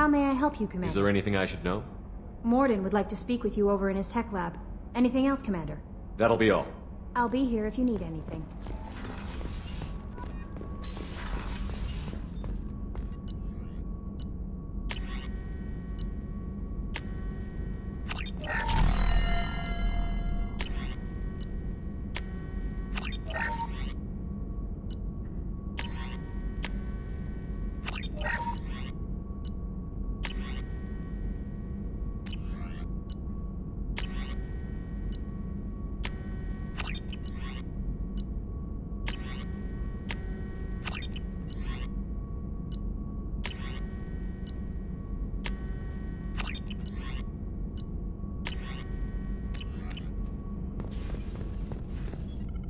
How may I help you, Commander? Is there anything I should know? Morden would like to speak with you over in his tech lab. Anything else, Commander? That'll be all. I'll be here if you need anything.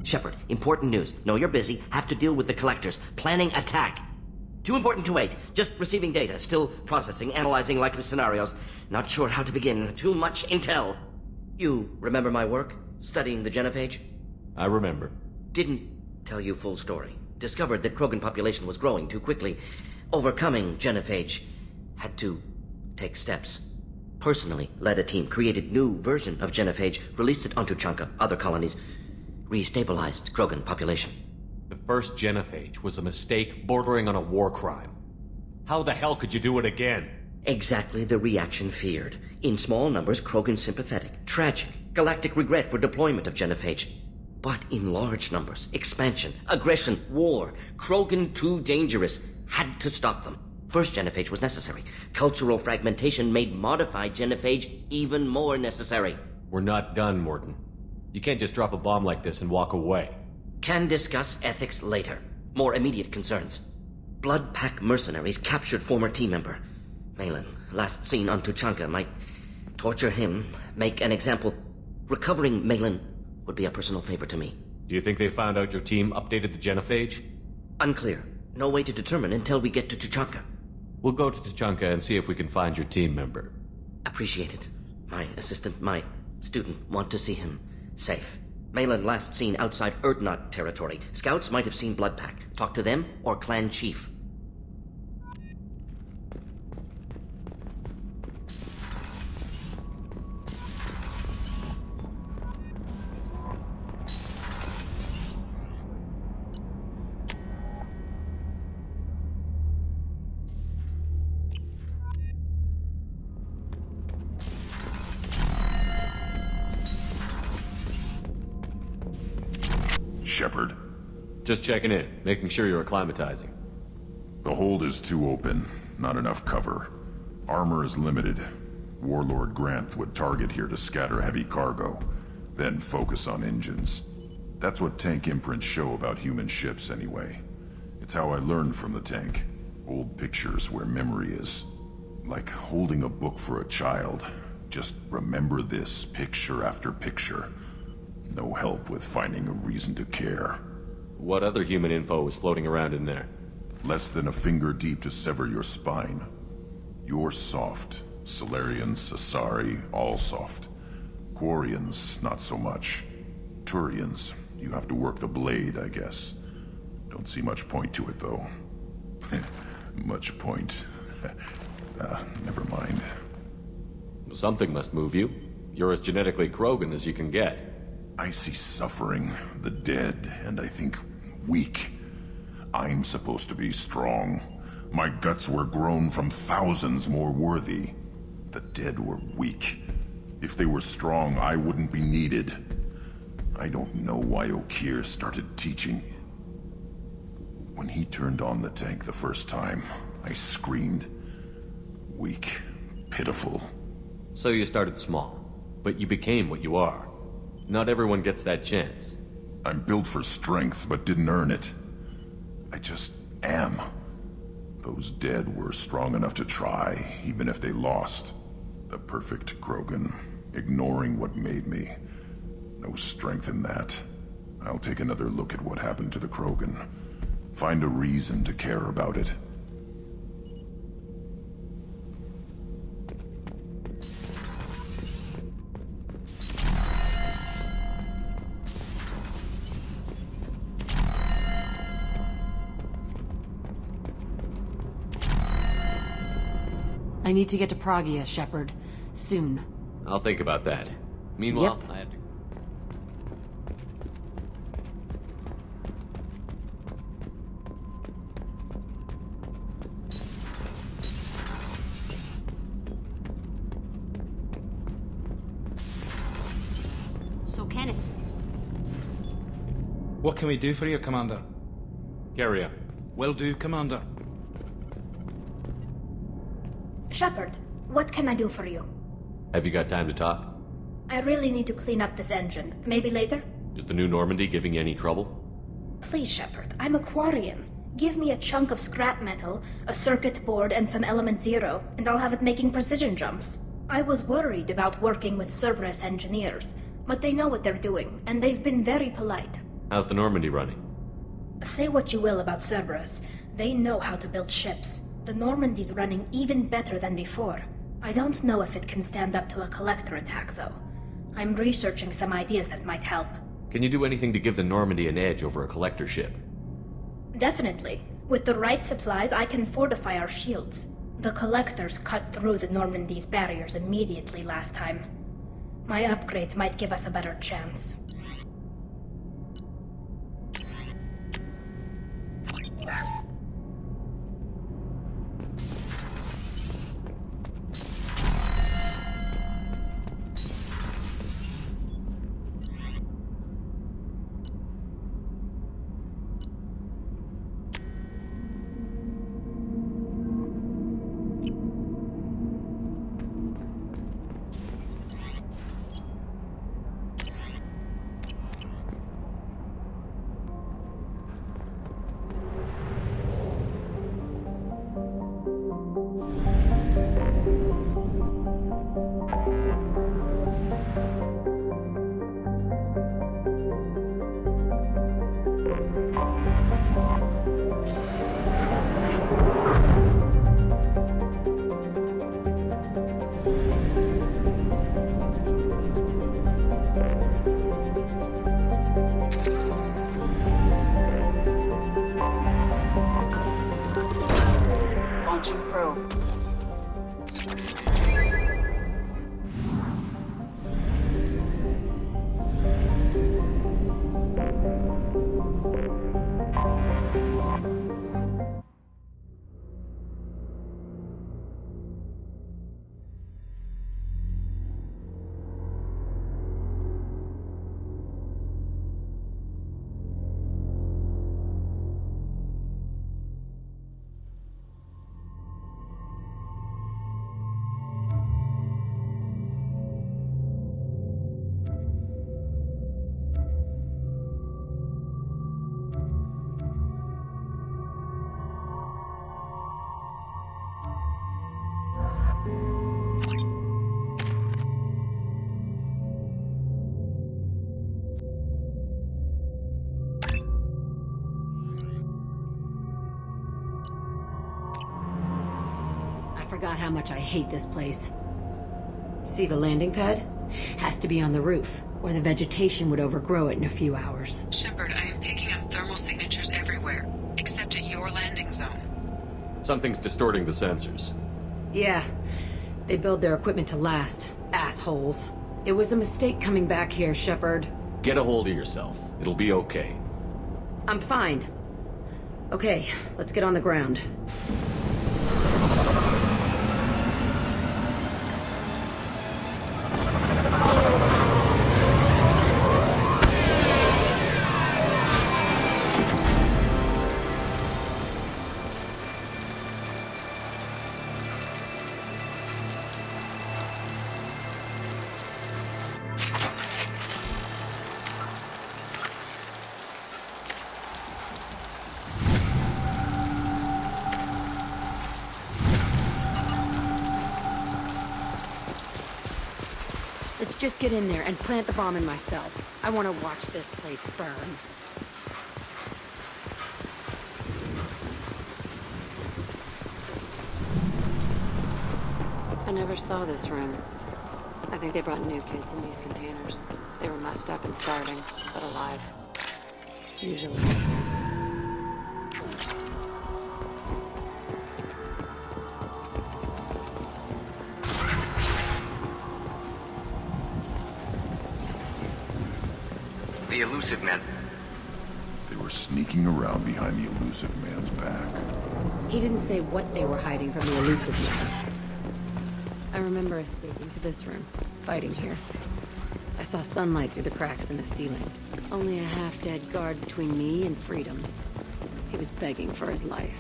Shepard, important news. Know you're busy. Have to deal with the collectors. Planning attack. Too important to wait. Just receiving data. Still processing, analyzing likely scenarios. Not sure how to begin. Too much intel. You remember my work? Studying the genophage? I remember. Didn't tell you full story. Discovered that Krogan population was growing too quickly. Overcoming genophage. Had to take steps. Personally led a team, created new version of genophage, released it onto Chanka, other colonies. Restabilized Krogan population. The first genophage was a mistake bordering on a war crime. How the hell could you do it again? Exactly the reaction feared. In small numbers, Krogan sympathetic. Tragic. Galactic regret for deployment of genophage. But in large numbers, expansion, aggression, war. Krogan too dangerous. Had to stop them. First genophage was necessary. Cultural fragmentation made modified genophage even more necessary. We're not done, Morden. You can't just drop a bomb like this and walk away. Can discuss ethics later. More immediate concerns. Blood Pack mercenaries captured former team member. Malin, last seen on Tuchanka, might torture him, make an example. Recovering Malin would be a personal favor to me. Do you think they found out your team updated the genophage? Unclear. No way to determine until we get to Tuchanka. We'll go to Tuchanka and see if we can find your team member. Appreciate it. My assistant, my student, want to see him safe. Malin last seen outside Erdnot territory. Scouts might have seen Blood Pack. Talk to them or clan chief. Shepard. Just checking in, making sure you're acclimatizing. The hold is too open. Not enough cover. Armor is limited. Warlord Granth would target here to scatter heavy cargo, then focus on engines. That's what tank imprints show about human ships anyway. It's how I learned from the tank. Old pictures where memory is. Like holding a book for a child. Just remember this picture after picture. No help with finding a reason to care. What other human info is floating around in there? Less than a finger deep to sever your spine. You're soft. Solarians, Sasari, all soft. Quarians, not so much. Turians, you have to work the blade, I guess. Don't see much point to it, though. Much point. Never mind. Something must move you. You're as genetically Krogan as you can get. I see suffering, the dead, and I think weak. I'm supposed to be strong. My guts were grown from thousands more worthy. The dead were weak. If they were strong, I wouldn't be needed. I don't know why Okeer started teaching. When he turned on the tank the first time, I screamed. Weak, pitiful. So you started small, but you became what you are. Not everyone gets that chance. I'm built for strength, but didn't earn it. I just am. Those dead were strong enough to try, even if they lost. The perfect Krogan, ignoring what made me. No strength in that. I'll take another look at what happened to the Krogan. Find a reason to care about it. I I need to get to Pragia, Shepard. Soon. I'll think about that. Meanwhile, Yep. I have to... So, Kenneth. What can we do for you, Commander? Carry on. Will do, Commander. Shepard, what can I do for you? Have you got time to talk? I really need to clean up this engine. Maybe later? Is the new Normandy giving you any trouble? Please, Shepard, I'm a Quarian. Give me a chunk of scrap metal, a circuit board, and some element zero, and I'll have it making precision jumps. I was worried about working with Cerberus engineers, but they know what they're doing, and they've been very polite. How's the Normandy running? Say what you will about Cerberus, they know how to build ships. The Normandy's running even better than before. I don't know if it can stand up to a collector attack, though. I'm researching some ideas that might help. Can you do anything to give the Normandy an edge over a collector ship? Definitely. With the right supplies, I can fortify our shields. The collectors cut through the Normandy's barriers immediately last time. My upgrades might give us a better chance. Launching probe. I forgot how much I hate this place. See the landing pad? Has to be on the roof, or the vegetation would overgrow it in a few hours. Shepard, I am picking up thermal signatures everywhere, except at your landing zone. Something's distorting the sensors. Yeah, they build their equipment to last. Assholes. It was a mistake coming back here, Shepard. Get a hold of yourself. It'll be okay. I'm fine. Okay, let's get on the ground. Let's just get in there and plant the bomb in myself. I want to watch this place burn. I never saw this room. I think they brought new kids in these containers. They were messed up and starving, but alive. Usually. The elusive men. They were sneaking around behind the elusive man's back. He didn't say what they were hiding from the elusive man. I remember escaping to this room, fighting here. I saw sunlight through the cracks in the ceiling. Only a half-dead guard between me and freedom. He was begging for his life.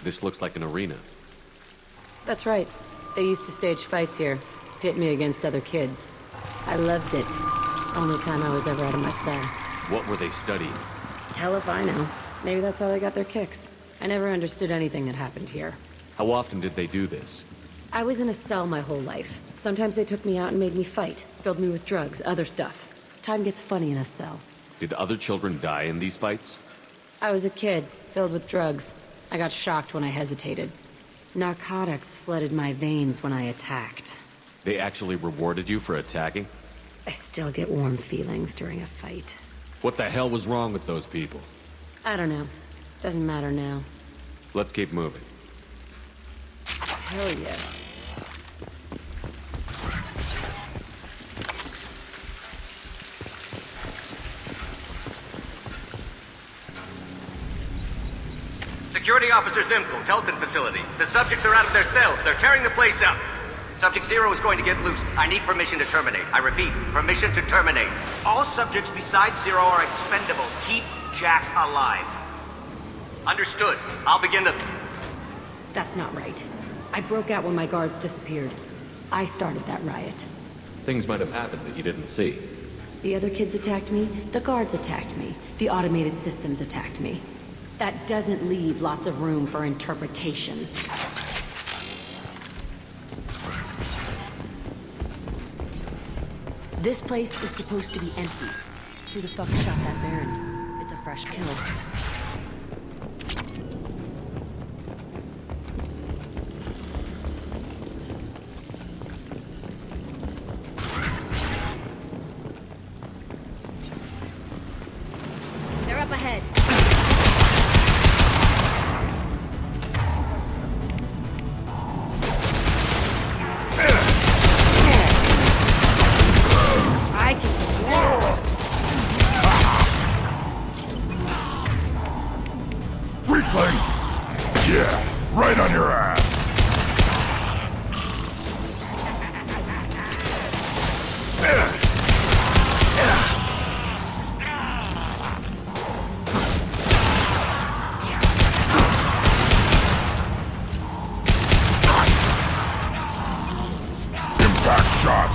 This looks like an arena. That's right. They used to stage fights here, pit me against other kids. I loved it. Only time I was ever out of my cell. What were they studying? Hell if I know. Maybe that's how they got their kicks. I never understood anything that happened here. How often did they do this? I was in a cell my whole life. Sometimes they took me out and made me fight, filled me with drugs, other stuff. Time gets funny in a cell. Did other children die in these fights? I was a kid, filled with drugs. I got shocked when I hesitated. Narcotics flooded my veins when I attacked. They actually rewarded you for attacking? I still get warm feelings during a fight. What the hell was wrong with those people? I don't know. Doesn't matter now. Let's keep moving. Hell yeah. Security Officer Zimkel, Telton facility. The subjects are out of their cells. They're tearing the place up. Subject Zero is going to get loose. I need permission to terminate. I repeat, permission to terminate. All subjects besides Zero are expendable. Keep Jack alive. Understood. I'll begin the... That's not right. I broke out when my guards disappeared. I started that riot. Things might have happened that you didn't see. The other kids attacked me, the guards attacked me, the automated systems attacked me. That doesn't leave lots of room for interpretation. This place is supposed to be empty. Who the fuck shot that Baron? It's a fresh kill. They're up ahead. Weakling! Yeah, right on your ass! Impact shot!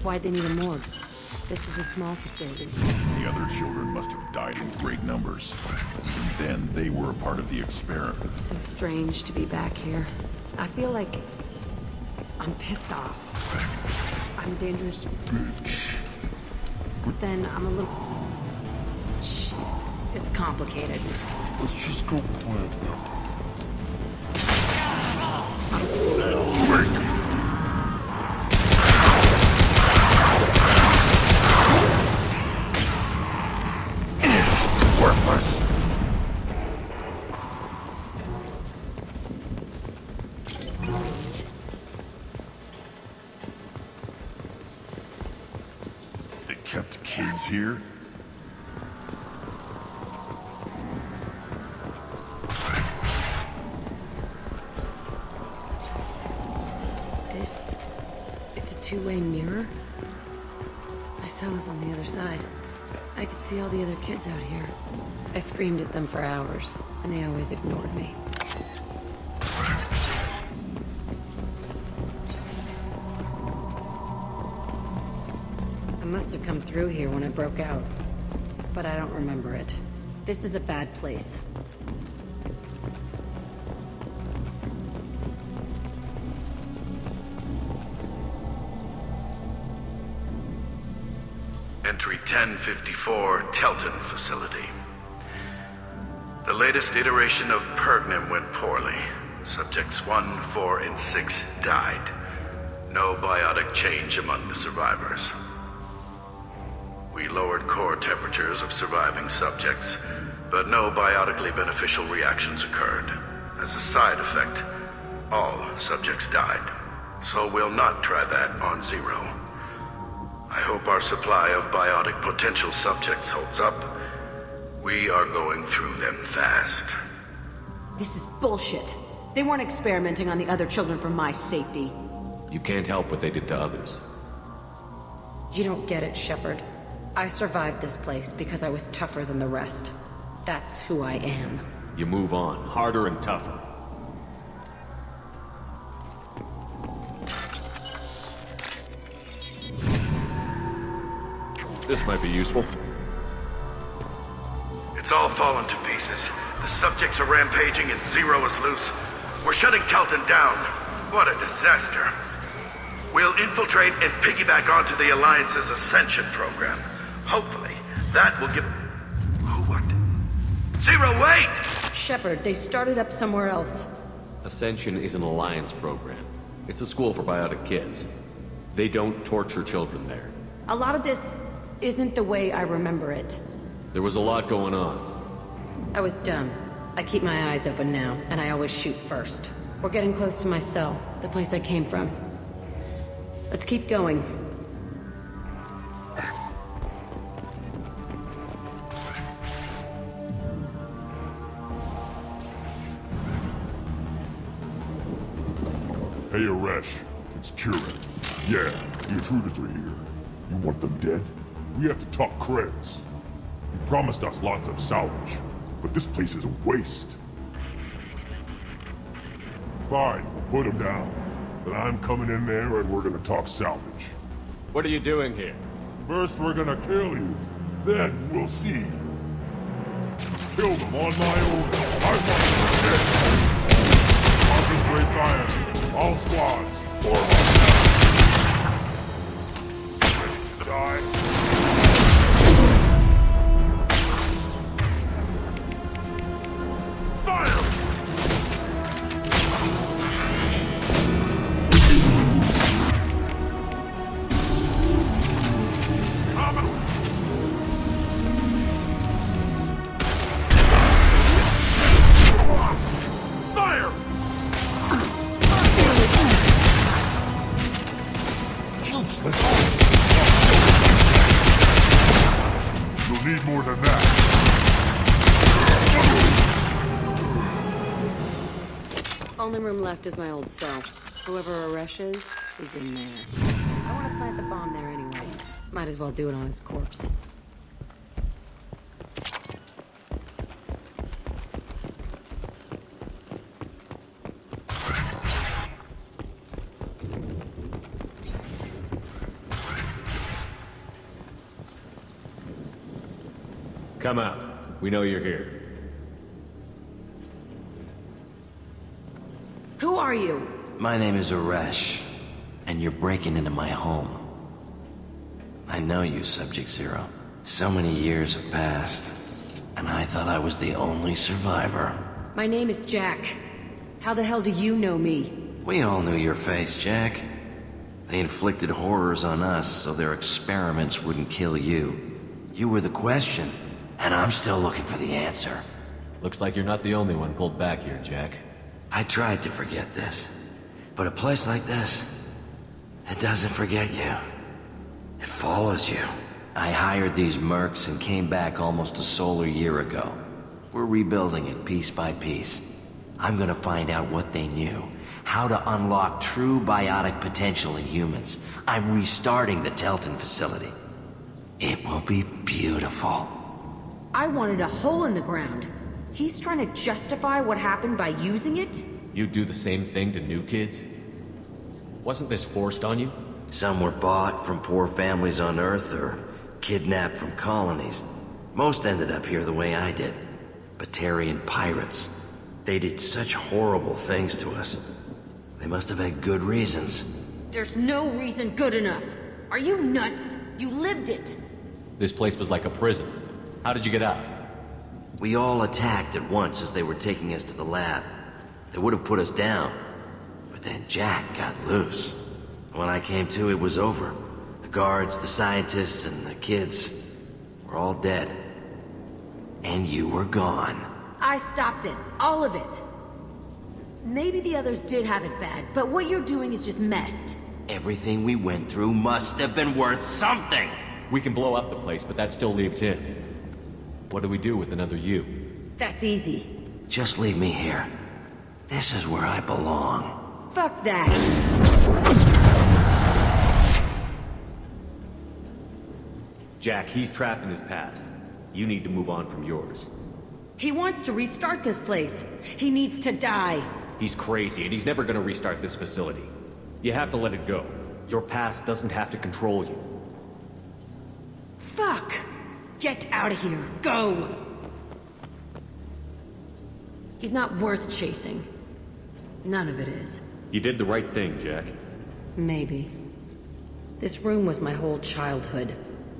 Why'd they need a morgue? This is a small facility. The other children must have died in great numbers. Even then, they were a part of the experiment. So strange to be back here. I feel like I'm pissed off. I'm a dangerous bitch. But then I'm a little... Shit. It's complicated. Let's just go play. Worthless. They kept kids here? It's a two-way mirror? My cell is on the other side. I could see all the other kids out here. I screamed at them for hours, and they always ignored me. I must have come through here when I broke out, but I don't remember it. This is a bad place. Entry 1054, Telton Facility. The latest iteration of Pergnim went poorly. Subjects 1, 4, and 6 died. No biotic change among the survivors. We lowered core temperatures of surviving subjects, but no biotically beneficial reactions occurred. As a side effect, all subjects died. So we'll not try that on Zero. I hope our supply of biotic potential subjects holds up. We are going through them fast. This is bullshit. They weren't experimenting on the other children for my safety. You can't help what they did to others. You don't get it, Shepard. I survived this place because I was tougher than the rest. That's who I am. You move on, harder and tougher. This might be useful. It's all fallen to pieces. The subjects are rampaging and Zero is loose. We're shutting Telton down. What a disaster. We'll infiltrate and piggyback onto the Alliance's Ascension program. Hopefully, that will give... What? Zero, wait! Shepard, they started up somewhere else. Ascension is an Alliance program. It's a school for biotic kids. They don't torture children there. A lot of this isn't the way I remember it. There was a lot going on. I was dumb. I keep my eyes open now, and I always shoot first. We're getting close to my cell, the place I came from. Let's keep going. Hey, Aresh. It's Kieran. Yeah, the intruders are here. You want them dead? We have to talk creds. You promised us lots of salvage, but this place is a waste. Fine, put them down. But I'm coming in there and we're gonna talk salvage. What are you doing here? First we're gonna kill you, then we'll see. Kill them on my own. I want them dead. Orchestrate fire. All squads, form up. Die. You'll need more than that. Only room left is my old cell. Whoever Aresh is in there. I want to plant the bomb there anyway. Might as well do it on his corpse. Come out. We know you're here. Who are you? My name is Aresh, and you're breaking into my home. I know you, Subject Zero. So many years have passed, and I thought I was the only survivor. My name is Jack. How the hell do you know me? We all knew your face, Jack. They inflicted horrors on us so their experiments wouldn't kill you. You were the question, and I'm still looking for the answer. Looks like you're not the only one pulled back here, Jack. I tried to forget this, but a place like this, it doesn't forget you. It follows you. I hired these mercs and came back almost a solar year ago. We're rebuilding it piece by piece. I'm gonna find out what they knew, how to unlock true biotic potential in humans. I'm restarting the Telton facility. It will be beautiful. I wanted a hole in the ground. He's trying to justify what happened by using it? You'd do the same thing to new kids? Wasn't this forced on you? Some were bought from poor families on Earth or kidnapped from colonies. Most ended up here the way I did. Batarian pirates. They did such horrible things to us. They must have had good reasons. There's no reason good enough. Are you nuts? You lived it. This place was like a prison. How did you get out? We all attacked at once as they were taking us to the lab. They would have put us down. But then Jack got loose. When I came to, it was over. The guards, the scientists, and the kids were all dead. And you were gone. I stopped it. All of it. Maybe the others did have it bad, but what you're doing is just messed. Everything we went through must have been worth something! We can blow up the place, but that still leaves him. What do we do with another you? That's easy. Just leave me here. This is where I belong. Fuck that. Jack, he's trapped in his past. You need to move on from yours. He wants to restart this place. He needs to die. He's crazy, and he's never gonna restart this facility. You have to let it go. Your past doesn't have to control you. Fuck! Get out of here. Go! He's not worth chasing. None of it is. You did the right thing, Jack. Maybe. This room was my whole childhood.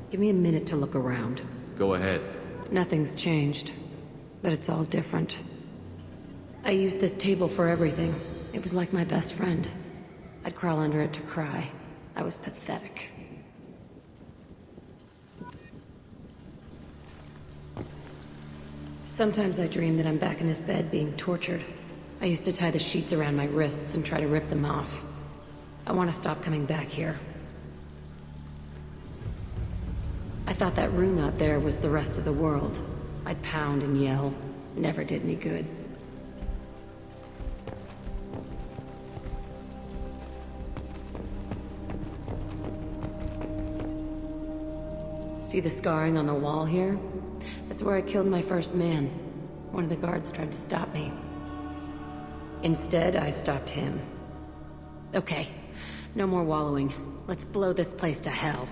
Give me a minute to look around. Go ahead. Nothing's changed, but it's all different. I used this table for everything. It was like my best friend. I'd crawl under it to cry. I was pathetic. Sometimes I dream that I'm back in this bed being tortured. I used to tie the sheets around my wrists and try to rip them off. I want to stop coming back here. I thought that room out there was the rest of the world. I'd pound and yell. Never did any good. See the scarring on the wall here? That's where I killed my first man. One of the guards tried to stop me. Instead, I stopped him. Okay, no more wallowing. Let's blow this place to hell.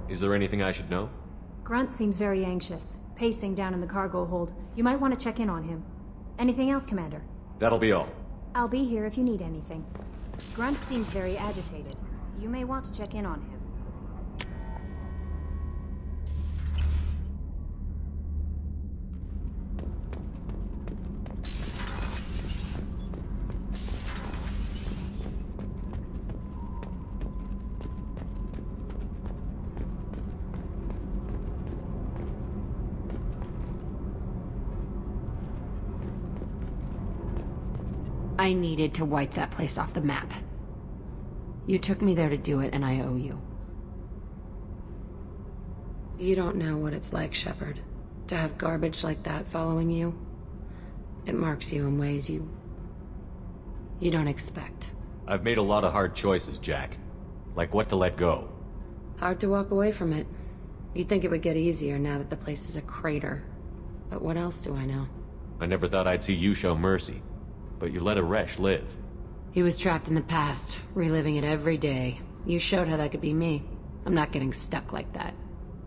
Is there anything I should know? Grunt seems very anxious, pacing down in the cargo hold. You might want to check in on him. Anything else, Commander? That'll be all. I'll be here if you need anything. Grunt seems very agitated. You may want to check in on him. I needed to wipe that place off the map. You took me there to do it, and I owe you. You don't know what it's like, Shepard, to have garbage like that following you. It marks you in ways you don't expect. I've made a lot of hard choices, Jack. Like what to let go. Hard to walk away from it. You'd think it would get easier now that the place is a crater. But what else do I know? I never thought I'd see you show mercy. But you let Aresh live. He was trapped in the past, reliving it every day. You showed how that could be me. I'm not getting stuck like that.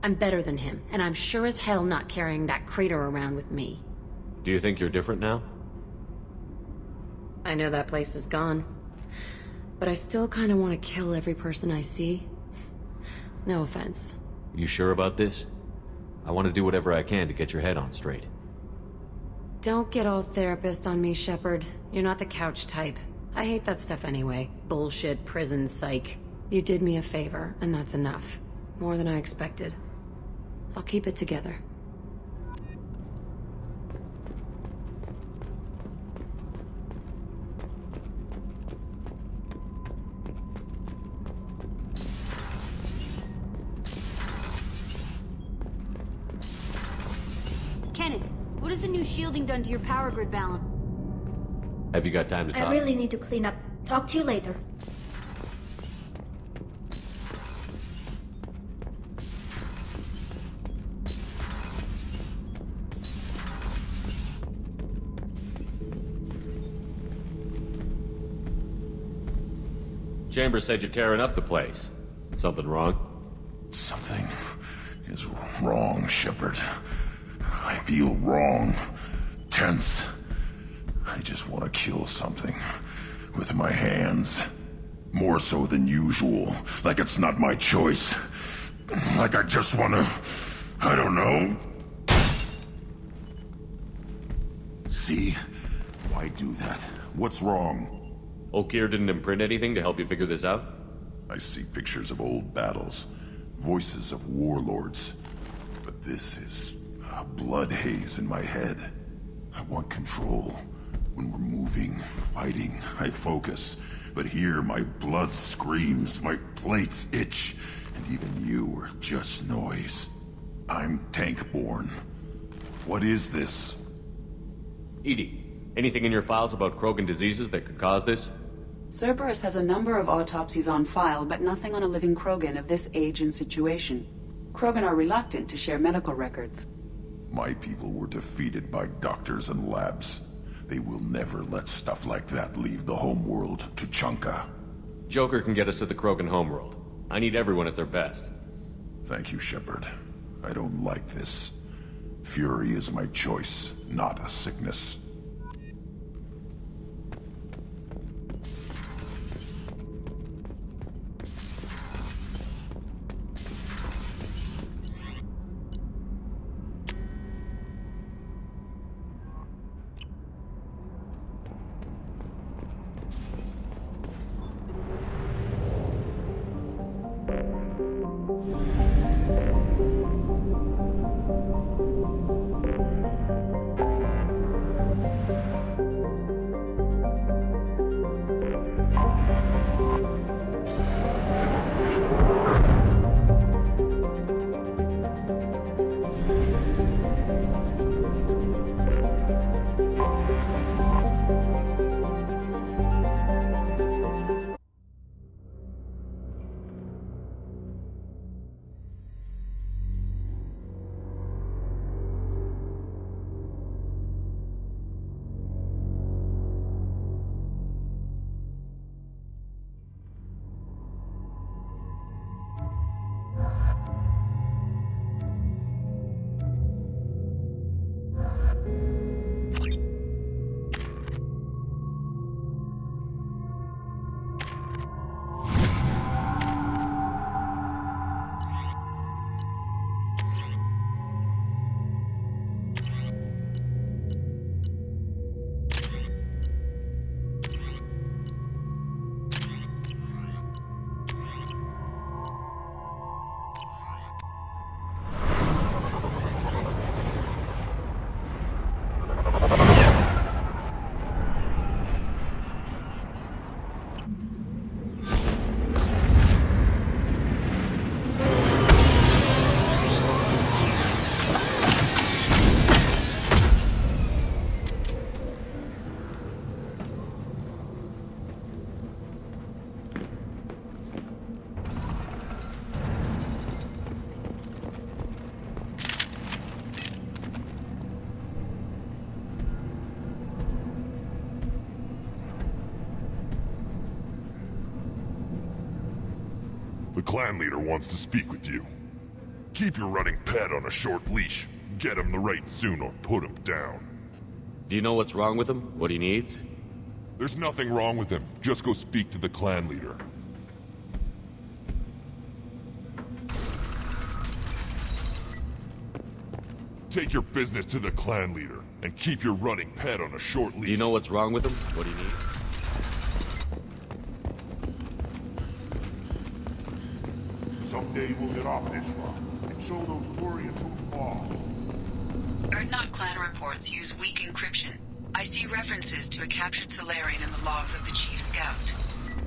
I'm better than him, and I'm sure as hell not carrying that crater around with me. Do you think you're different now? I know that place is gone. But I still kind of want to kill every person I see. No offense. You sure about this? I want to do whatever I can to get your head on straight. Don't get all therapist on me, Shepard. You're not the couch type. I hate that stuff anyway. Bullshit, prison, psych. You did me a favor, and that's enough. More than I expected. I'll keep it together. Kenneth, what has the new shielding done to your power grid balance? Have you got time to talk? I really need to clean up. Talk to you later. Chambers said you're tearing up the place. Something wrong? Something is wrong, Shepard. I feel wrong. Tense. I just want to kill something. With my hands. More so than usual. Like it's not my choice. Like I just want to... I don't know. See? Why do that? What's wrong? Okeer didn't imprint anything to help you figure this out? I see pictures of old battles. Voices of warlords. But this is a blood haze in my head. I want control. When we're moving, fighting, I focus. But here, my blood screams, my plates itch, and even you are just noise. I'm tank-born. What is this? EDI, anything in your files about Krogan diseases that could cause this? Cerberus has a number of autopsies on file, but nothing on a living Krogan of this age and situation. Krogan are reluctant to share medical records. My people were defeated by doctors and labs. They will never let stuff like that leave the homeworld to Chunka. Joker can get us to the Krogan homeworld. I need everyone at their best. Thank you, Shepard. I don't like this. Fury is my choice, not a sickness. The clan leader wants to speak with you. Keep your running pet on a short leash. Get him the right soon or put him down. Do you know what's wrong with him? What he needs? There's nothing wrong with him. Just go speak to the clan leader. Take your business to the clan leader, and keep your running pet on a short leash. Do you know what's wrong with him? What do you need? Someday we'll get off this one and show those Turians who's boss. Erdnot clan reports use weak encryption. I see references to a captured Solarian in the logs of the Chief Scout.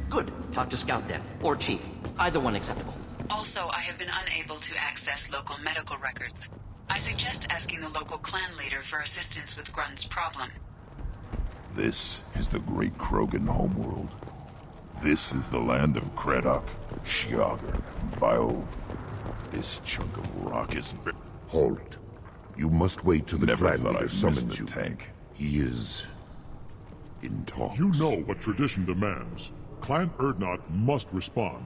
Good. Talk to Scout then, or Chief. Either one acceptable. Also, I have been unable to access local medical records. I suggest asking the local clan leader for assistance with Grunt's problem. This is the great Krogan homeworld. This is the land of Kredok, Shiagar, and Vile. This chunk of rock is... Halt. You must wait till the clan leader summons you. Tank. He is... in talks. You know what tradition demands. Clan Erdnot must respond.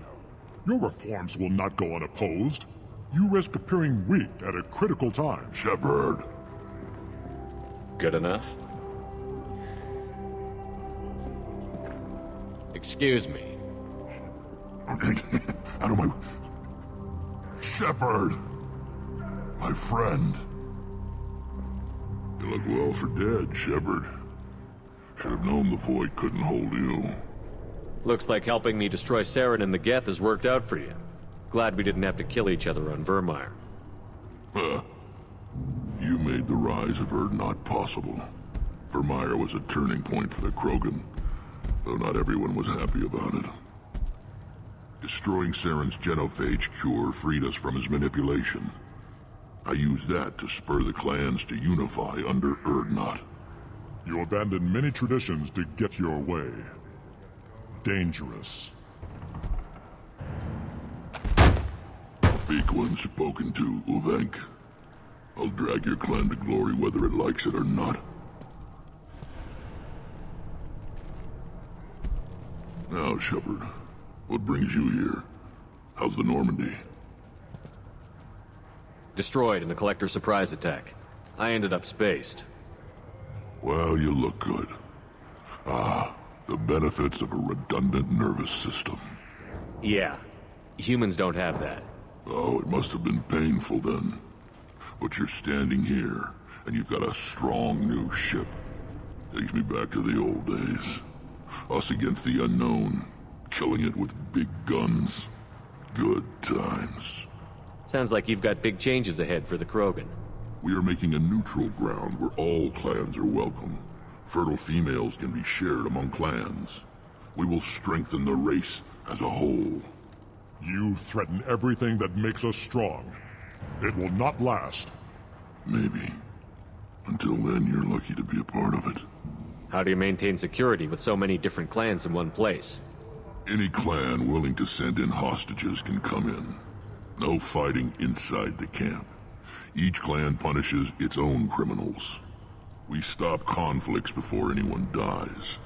Your reforms will not go unopposed. You risk appearing weak at a critical time. Shepard. Good enough? Excuse me. Out of my... Shepard! My friend. You look well for dead, Shepard. Should have known the Void couldn't hold you. Looks like helping me destroy Saren and the Geth has worked out for you. Glad we didn't have to kill each other on Vermeer. You made the rise of Erdnot possible. Vermeer was a turning point for the Krogan, though not everyone was happy about it. Destroying Saren's genophage cure freed us from his manipulation. I used that to spur the clans to unify under Erdnot. You abandoned many traditions to get your way. Dangerous. Big one spoken to, Uvenk. I'll drag your clan to glory whether it likes it or not. Now, Shepard, what brings you here? How's the Normandy? Destroyed in a collector surprise attack. I ended up spaced. Well, you look good. The benefits of a redundant nervous system. Yeah. Humans don't have that. Oh, it must have been painful then. But you're standing here, and you've got a strong new ship. Takes me back to the old days. Us against the unknown, killing it with big guns. Good times. Sounds like you've got big changes ahead for the Krogan. We are making a neutral ground where all clans are welcome. Fertile females can be shared among clans. We will strengthen the race as a whole. You threaten everything that makes us strong. It will not last. Maybe. Until then, you're lucky to be a part of it. How do you maintain security with so many different clans in one place? Any clan willing to send in hostages can come in. No fighting inside the camp. Each clan punishes its own criminals. We stop conflicts before anyone dies.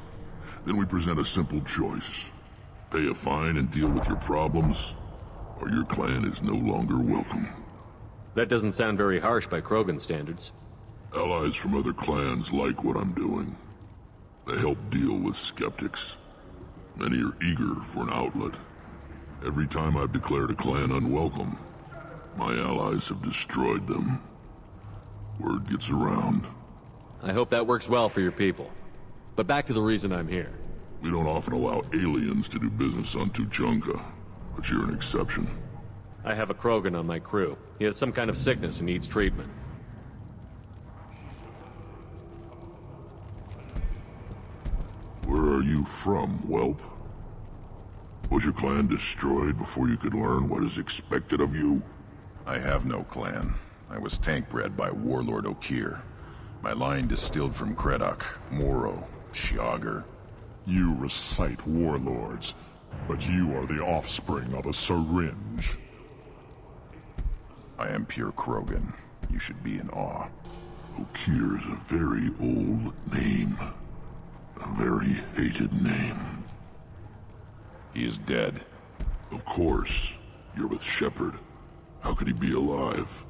Then we present a simple choice. Pay a fine and deal with your problems, or your clan is no longer welcome. That doesn't sound very harsh by Krogan standards. Allies from other clans like what I'm doing. They help deal with skeptics. Many are eager for an outlet. Every time I've declared a clan unwelcome, my allies have destroyed them. Word gets around. I hope that works well for your people. But back to the reason I'm here. We don't often allow aliens to do business on Tuchanka, but you're an exception. I have a Krogan on my crew. He has some kind of sickness and needs treatment. Where are you from, whelp? Was your clan destroyed before you could learn what is expected of you? I have no clan. I was tank bred by Warlord Okir. My line distilled from Kredok, Moro, Shiagar. You recite warlords, but you are the offspring of a syringe. I am pure Krogan. You should be in awe. Okir is a very old name. A very hated name. He is dead. Of course. You're with Shepard. How could he be alive?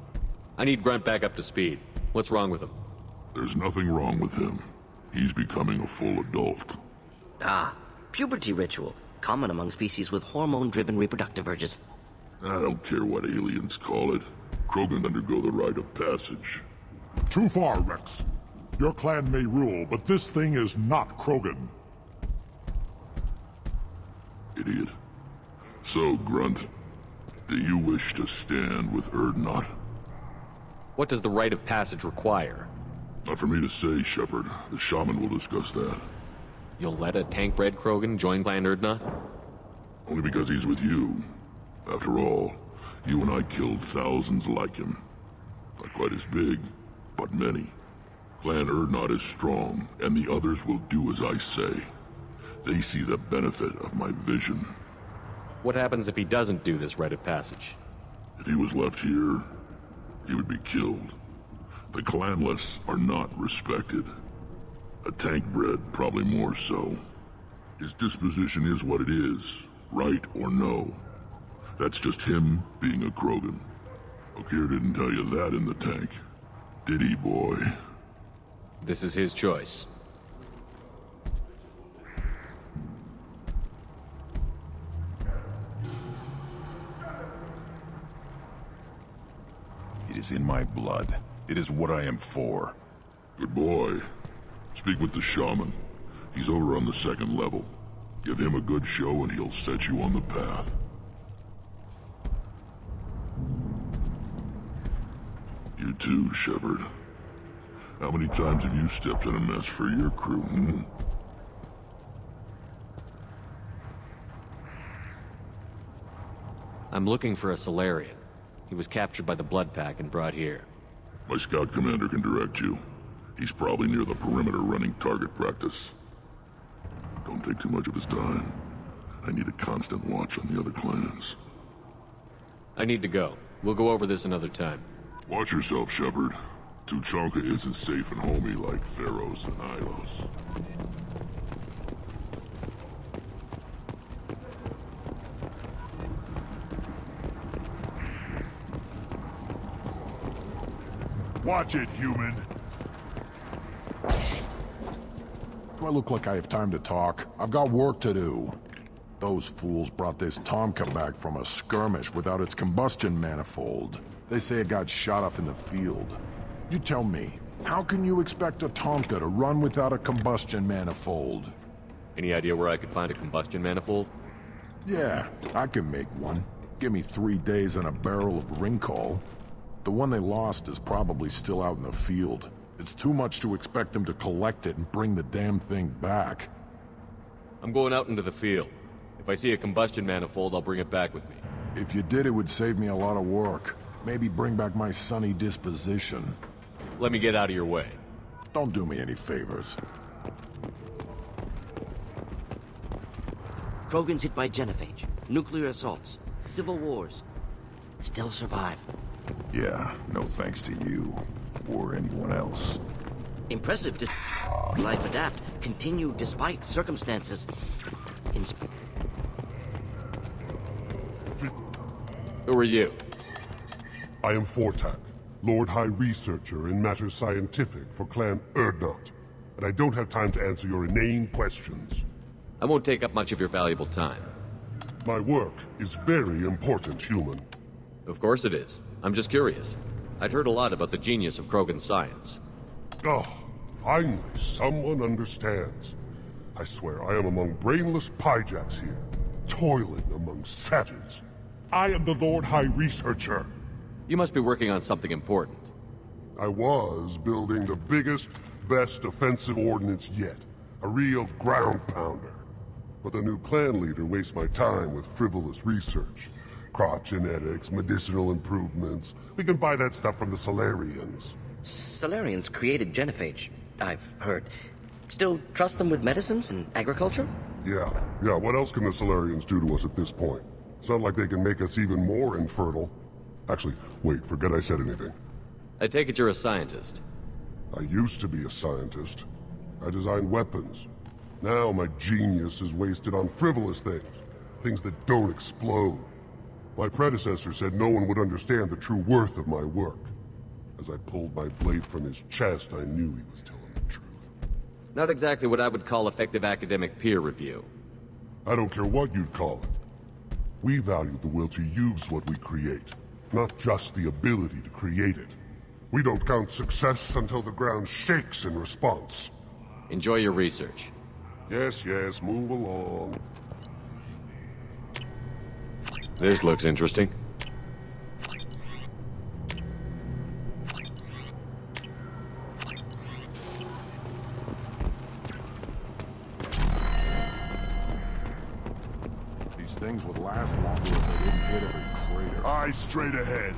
I need Grunt back up to speed. What's wrong with him? There's nothing wrong with him. He's becoming a full adult. Puberty ritual. Common among species with hormone-driven reproductive urges. I don't care what aliens call it. Krogan undergo the rite of passage. Too far, Rex. Your clan may rule, but this thing is not Krogan. Idiot. So, Grunt, do you wish to stand with Urdnot? What does the rite of passage require? Not for me to say, Shepard. The shaman will discuss that. You'll let a tank-bred Krogan join Clan Urdnot? Only because he's with you. After all, you and I killed thousands like him. Not quite as big, but many. Clan Urdnot is strong, and the others will do as I say. They see the benefit of my vision. What happens if he doesn't do this rite of passage? If he was left here, he would be killed. The clanless are not respected. A tank-bred, probably more so. His disposition is what it is, right or no. That's just him being a Krogan. Okeer didn't tell you that in the tank, did he, boy? This is his choice. It is in my blood. It is what I am for. Good boy. Speak with the shaman. He's over on the second level. Give him a good show and he'll set you on the path. You too, Shepard. How many times have you stepped in a mess for your crew, hmm? I'm looking for a Solarian. He was captured by the Blood Pack and brought here. My scout commander can direct you. He's probably near the perimeter running target practice. Don't take too much of his time. I need a constant watch on the other clans. I need to go. We'll go over this another time. Watch yourself, Shepard. Tuchanka isn't safe and homey like Theros and Ilos. Watch it, human. Do I look like I have time to talk? I've got work to do. Those fools brought this Tomka back from a skirmish without its combustion manifold. They say it got shot off in the field. You tell me, how can you expect a Tomka to run without a combustion manifold? Any idea where I could find a combustion manifold? Yeah, I can make one. Give me 3 days and a barrel of Ringcall. The one they lost is probably still out in the field. It's too much to expect them to collect it and bring the damn thing back. I'm going out into the field. If I see a combustion manifold, I'll bring it back with me. If you did, it would save me a lot of work. Maybe bring back my sunny disposition. Let me get out of your way. Don't do me any favors. Krogans hit by genophage, nuclear assaults, civil wars. Still survive. Yeah, no thanks to you. Or anyone else. Impressive to life adapt, continue despite circumstances. Who are you? I am Fortak, Lord High Researcher in matters scientific for Clan Urdnot, and I don't have time to answer your inane questions. I won't take up much of your valuable time. My work is very important, human. Of course it is. I'm just curious. I'd heard a lot about the genius of Krogan science. Oh, finally someone understands. I swear I am among brainless pyjacks here, toiling among savages. I am the Lord High Researcher. You must be working on something important. I was building the biggest, best offensive ordnance yet. A real ground pounder. But the new clan leader wastes my time with frivolous research. Crop genetics, medicinal improvements. We can buy that stuff from the Solarians. Solarians created genophage, I've heard. Still trust them with medicines and agriculture? Yeah. What else can the Solarians do to us at this point? It's not like they can make us even more infertile. Actually, wait, forget I said anything. I take it you're a scientist. I used to be a scientist. I designed weapons. Now my genius is wasted on frivolous things. Things that don't explode. My predecessor said no one would understand the true worth of my work. As I pulled my blade from his chest, I knew he was telling the truth. Not exactly what I would call effective academic peer review. I don't care what you'd call it. We value the will to use what we create, not just the ability to create it. We don't count success until the ground shakes in response. Enjoy your research. Yes, yes, move along. This looks interesting. These things would last longer if they didn't hit every crater. Eyes straight ahead.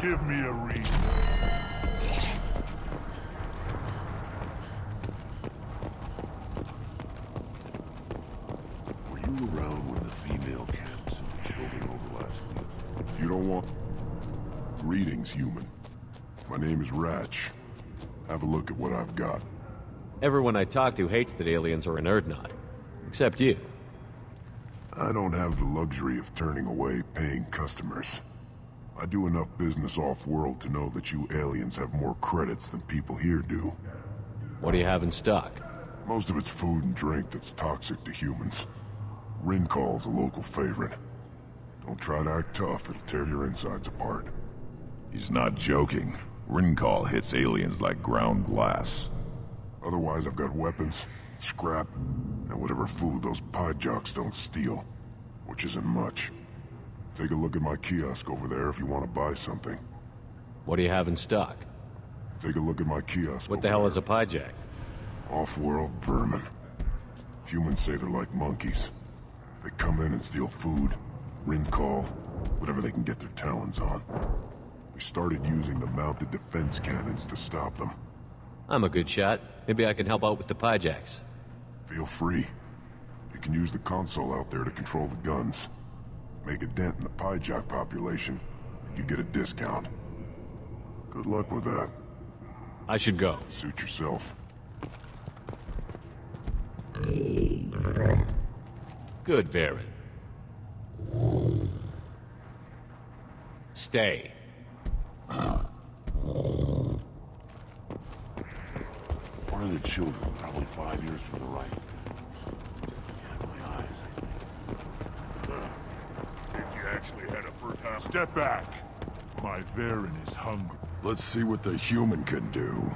Give me a read. Were you around when the female camps and the children over last week? You don't want... Greetings, human. My name is Ratch. Have a look at what I've got. Everyone I talk to hates that aliens are an Erdnot. Except you. I don't have the luxury of turning away paying customers. I do enough business off-world to know that you aliens have more credits than people here do. What do you have in stock? Most of it's food and drink that's toxic to humans. Rincall's a local favorite. Don't try to act tough, it'll tear your insides apart. He's not joking. Rincall hits aliens like ground glass. Otherwise, I've got weapons, scrap, and whatever food those pie jocks don't steal. Which isn't much. Take a look at my kiosk over there if you want to buy something. What do you have in stock? Take a look at my kiosk. What the hell is a pie jack? Off-world vermin. Humans say they're like monkeys. They come in and steal food, Rincall, whatever they can get their talons on. We started using the mounted defense cannons to stop them. I'm a good shot. Maybe I can help out with the pie jacks. Feel free. You can use the console out there to control the guns. Make a dent in the pie jock population, and you get a discount. Good luck with that. I should go. Suit yourself. Good, Varen. Stay. One of the children, probably 5 years from the right. Yeah, my eyes. Think you actually had a first time? Step back. My Varen is hungry. Let's see what the human can do.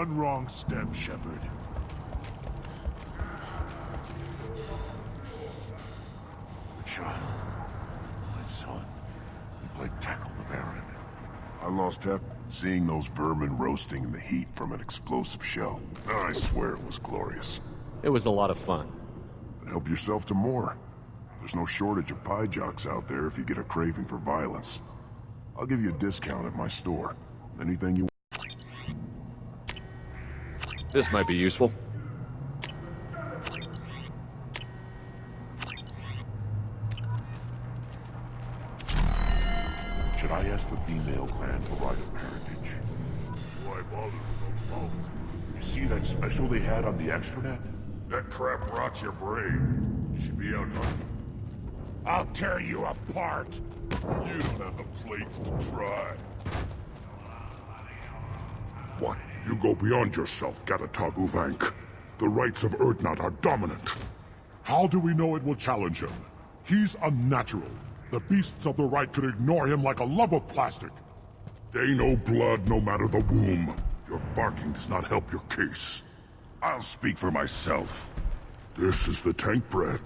One wrong step, Shepard. Child, my son, you played tackle the Baron. I lost Tep seeing those vermin roasting in the heat from an explosive shell. I swear it was glorious. It was a lot of fun. But help yourself to more. There's no shortage of pie jocks out there if you get a craving for violence. I'll give you a discount at my store. Anything you want. This might be useful. Should I ask the female clan for right of parentage? Why bother with those bones? You see that special they had on the extranet? That crap rots your brain. You should be out hunting. I'll tear you apart! You don't have the plates to try. What? You go beyond yourself, Gatatog Uvank. The rights of Urdnot are dominant. How do we know it will challenge him? He's unnatural. The beasts of the right could ignore him like a lump of plastic. They know blood no matter the womb. Your barking does not help your case. I'll speak for myself. This is the tank bread.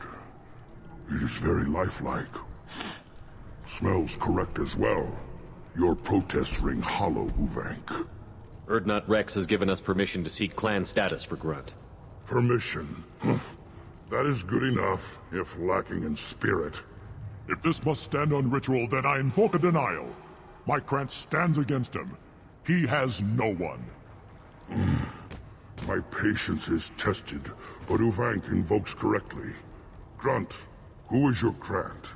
It is very lifelike. Smells correct as well. Your protests ring hollow, Uvank. Urdnot Rex has given us permission to seek clan status for Grunt. Permission? That is good enough, if lacking in spirit. If this must stand on ritual, then I invoke a denial. My Krant stands against him. He has no one. My patience is tested, but Uvank invokes correctly. Grunt, who is your Krant?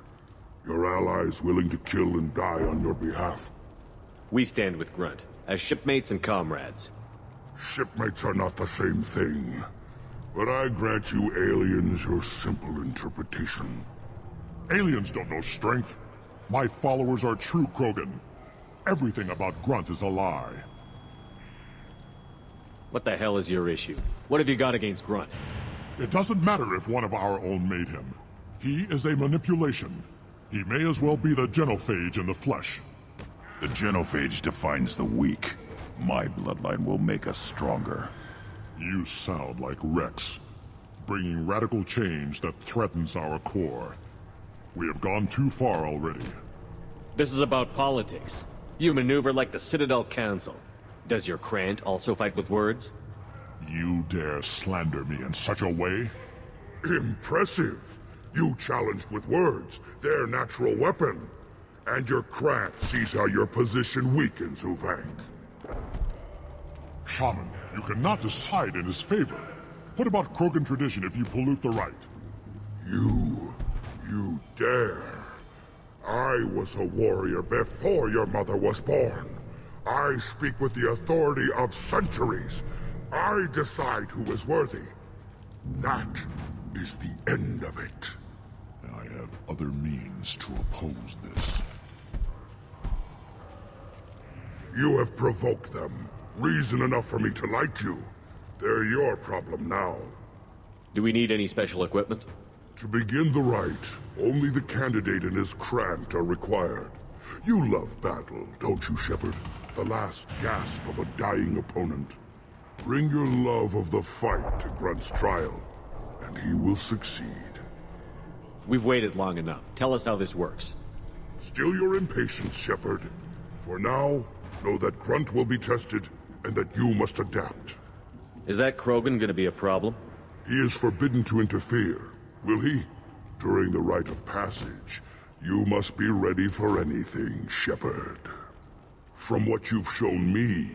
Your allies willing to kill and die on your behalf? We stand with Grunt, as shipmates and comrades. Shipmates are not the same thing. But I grant you aliens your simple interpretation. Aliens don't know strength. My followers are true Krogan. Everything about Grunt is a lie. What the hell is your issue? What have you got against Grunt? It doesn't matter if one of our own made him. He is a manipulation. He may as well be the genophage in the flesh. The genophage defines the weak. My bloodline will make us stronger. You sound like Rex, bringing radical change that threatens our core. We have gone too far already. This is about politics. You maneuver like the Citadel Council. Does your Krant also fight with words? You dare slander me in such a way? Impressive! You challenged with words, their natural weapon. And your Krant sees how your position weakens, Uvank. Shaman, you cannot decide in his favor. What about Krogan tradition if you pollute the rite? You dare. I was a warrior before your mother was born. I speak with the authority of centuries. I decide who is worthy. That is the end of it. I have other means to oppose this. You have provoked them. Reason enough for me to like you. They're your problem now. Do we need any special equipment? To begin the rite, only the candidate and his Krant are required. You love battle, don't you, Shepard? The last gasp of a dying opponent. Bring your love of the fight to Grunt's trial, and he will succeed. We've waited long enough. Tell us how this works. Still your impatience, Shepard. For now, know that Grunt will be tested, and that you must adapt. Is that Krogan gonna be a problem? He is forbidden to interfere, will he? During the rite of passage, you must be ready for anything, Shepard. From what you've shown me,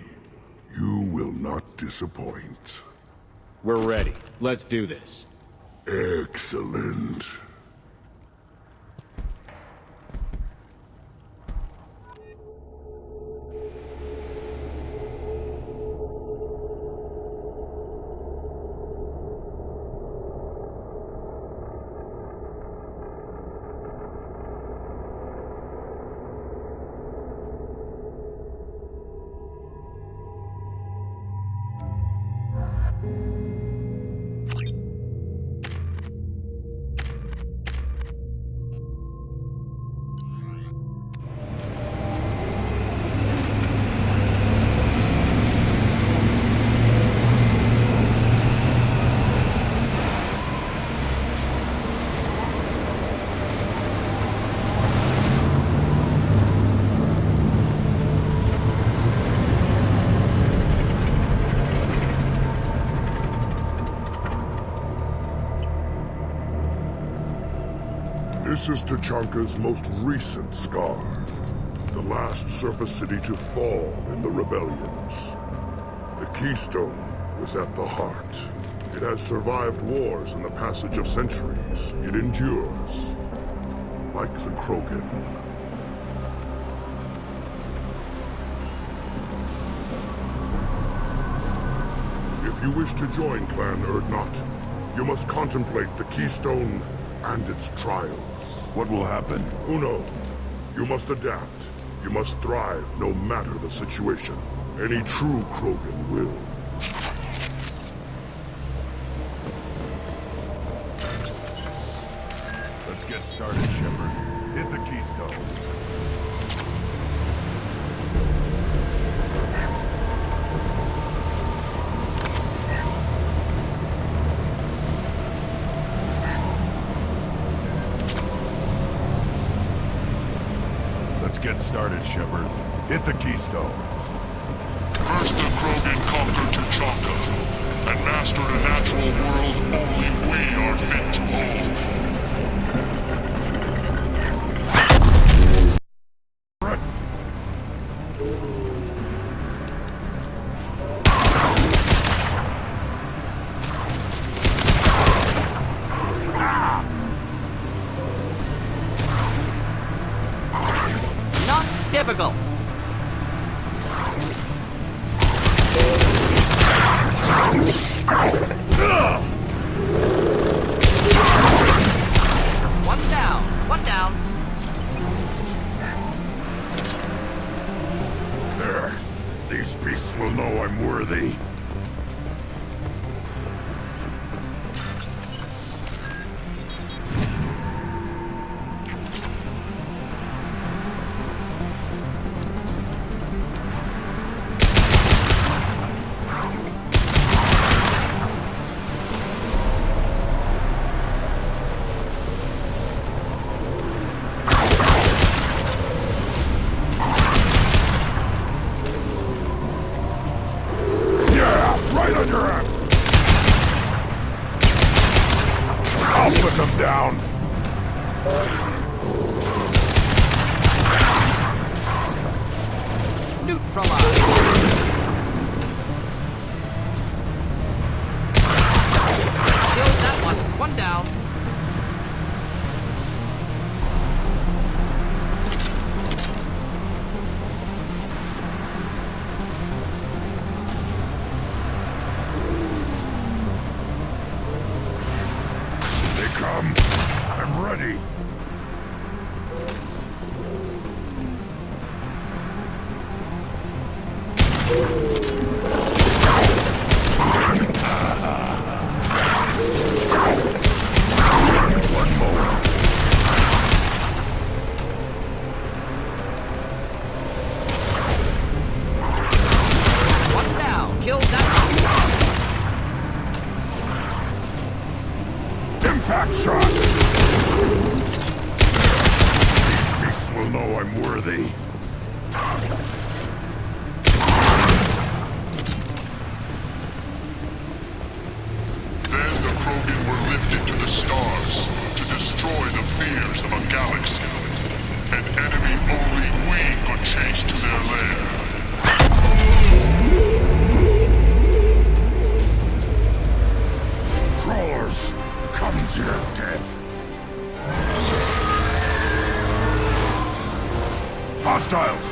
you will not disappoint. We're ready. Let's do this. Excellent. This is Tachanka's most recent scar. The last surface city to fall in the rebellions. The Keystone was at the heart. It has survived wars and the passage of centuries. It endures. Like the Krogan. If you wish to join Clan Erdnot, you must contemplate the Keystone and its trials. What will happen? Who knows? You must adapt. You must thrive no matter the situation. Any true Krogan will. Let's get started, Shepard. Hit the keystone. Let's get started, Shepard. Hit the keystone. First the Krogan conquered Tachanka, and mastered a natural world only we are fit to hold. Not difficult. One down. One down. There. These beasts will know I'm worthy. I'll put them down. Neutralize. Killed that one. One down. Come. I'm ready. One more. One down. Killed that Impact shot! These beasts will know I'm worthy. Then the Krogan were lifted to the stars to destroy the fears of a galaxy. An enemy only we could chase to their lair. Crawlers! Come to your death. Hostiles!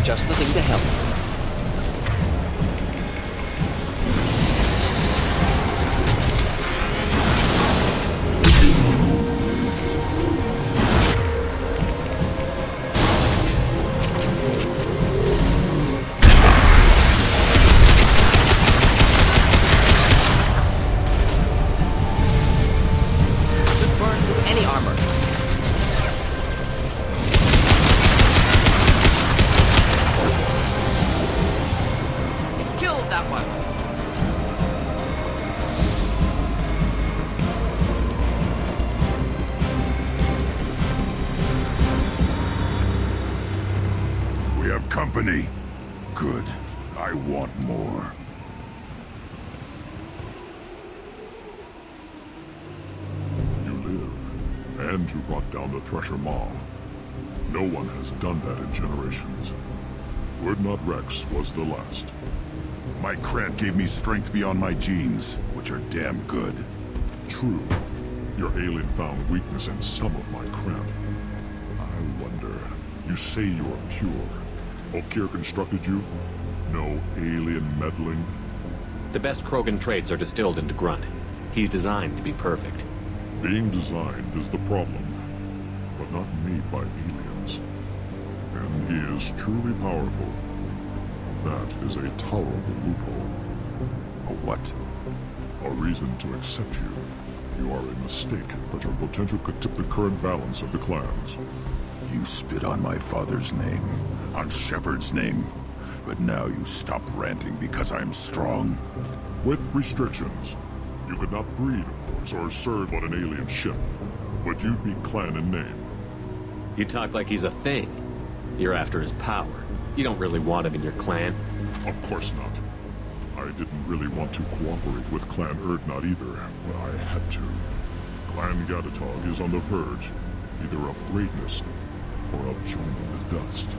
Just the thing to help. Company. Good. I want more. You live, and you brought down the Thresher Maw. No one has done that in generations. Urdnot Rex was the last. My Krant gave me strength beyond my genes, which are damn good. True. Your alien found weakness in some of my Krant. I wonder, you say you are pure. Okeer constructed you? No alien meddling? The best Krogan traits are distilled into Grunt. He's designed to be perfect. Being designed is the problem, but not made by aliens. And he is truly powerful. That is a tolerable loophole. A what? A reason to accept you. You are a mistake, but your potential could tip the current balance of the clans. You spit on my father's name, on Shepard's name, but now you stop ranting because I'm strong. With restrictions. You could not breed, of course, or serve on an alien ship, but you'd be clan in name. You talk like he's a thing. You're after his power. You don't really want him in your clan. Of course not. I didn't really want to cooperate with Clan Urdnot either, but I had to. Clan Gatatog is on the verge, either of greatness or of joining the dust.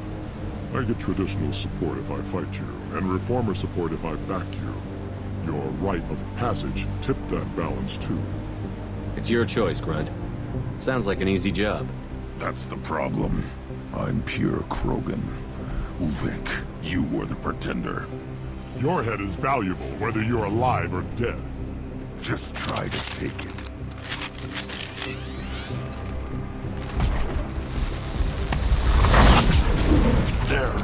I get traditional support if I fight you, and reformer support if I back you. Your rite of passage tipped that balance too. It's your choice, Grunt. Sounds like an easy job. That's the problem. I'm pure Krogan. Ulvik, you were the pretender. Your head is valuable, whether you're alive or dead. Just try to take it. There.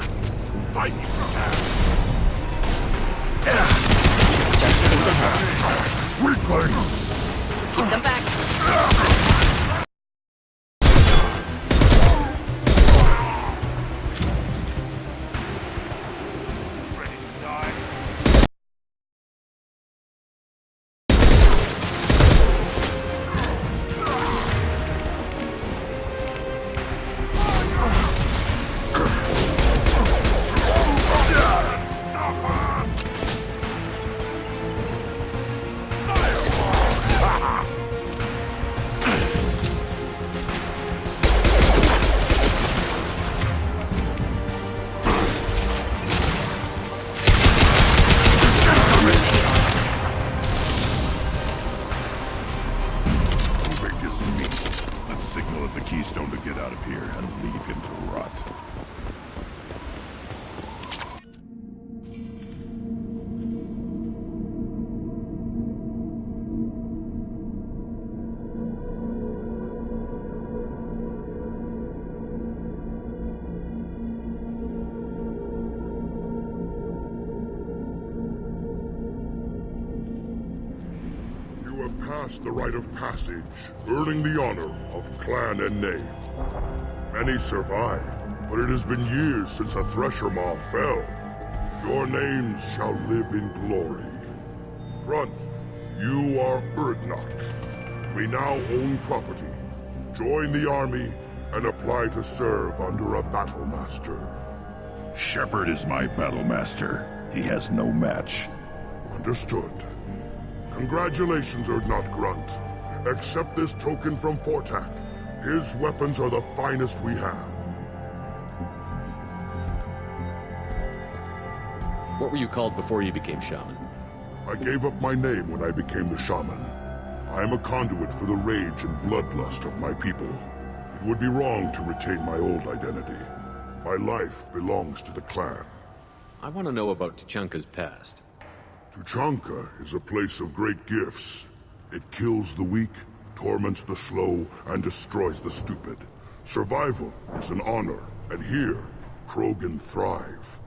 Fight. Weakling! Keep them back. Keystone to get out of here and leave him to rot. You have passed the rite of passage, earning the honor of clan and name. Many survive, but it has been years since a Thresher Maw fell. Your names shall live in glory. Grunt, you are Urdnot. We now own property. Join the army and apply to serve under a battle master. Shepard is my battle master. He has no match. Understood. Congratulations, Urdnot Grunt. Accept this token from Fortak. His weapons are the finest we have. What were you called before you became shaman? I gave up my name when I became the shaman. I am a conduit for the rage and bloodlust of my people. It would be wrong to retain my old identity. My life belongs to the clan. I want to know about Tuchanka's past. Tuchanka is a place of great gifts. It kills the weak, torments the slow, and destroys the stupid. Survival is an honor, and here, Krogan thrive.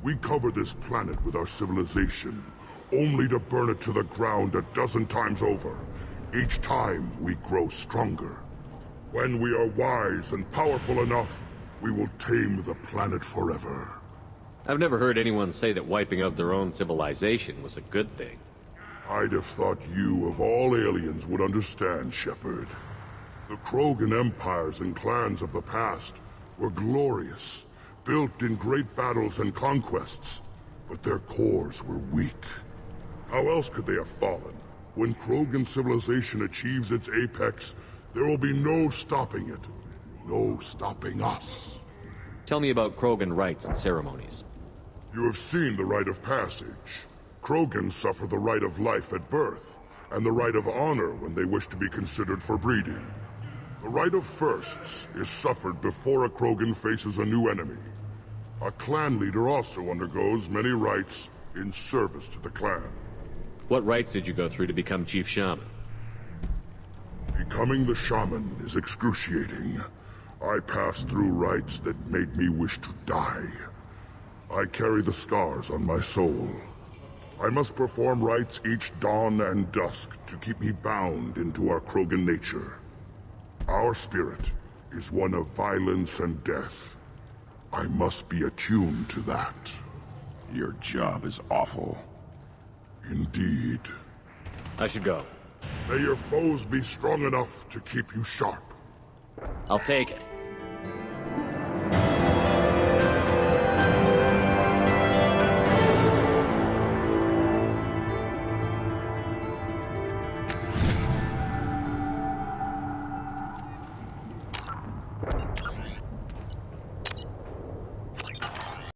We cover this planet with our civilization, only to burn it to the ground a dozen times over. Each time, we grow stronger. When we are wise and powerful enough, we will tame the planet forever. I've never heard anyone say that wiping out their own civilization was a good thing. I'd have thought you, of all aliens, would understand, Shepard. The Krogan empires and clans of the past were glorious, built in great battles and conquests, but their cores were weak. How else could they have fallen? When Krogan civilization achieves its apex, there will be no stopping it. No stopping us. Tell me about Krogan rites and ceremonies. You have seen the rite of passage. Krogan suffer the rite of life at birth, and the rite of honor when they wish to be considered for breeding. The rite of firsts is suffered before a Krogan faces a new enemy. A clan leader also undergoes many rites in service to the clan. What rites did you go through to become Chief Shaman? Becoming the shaman is excruciating. I passed through rites that made me wish to die. I carry the scars on my soul. I must perform rites each dawn and dusk to keep me bound into our Krogan nature. Our spirit is one of violence and death. I must be attuned to that. Your job is awful. Indeed. I should go. May your foes be strong enough to keep you sharp. I'll take it.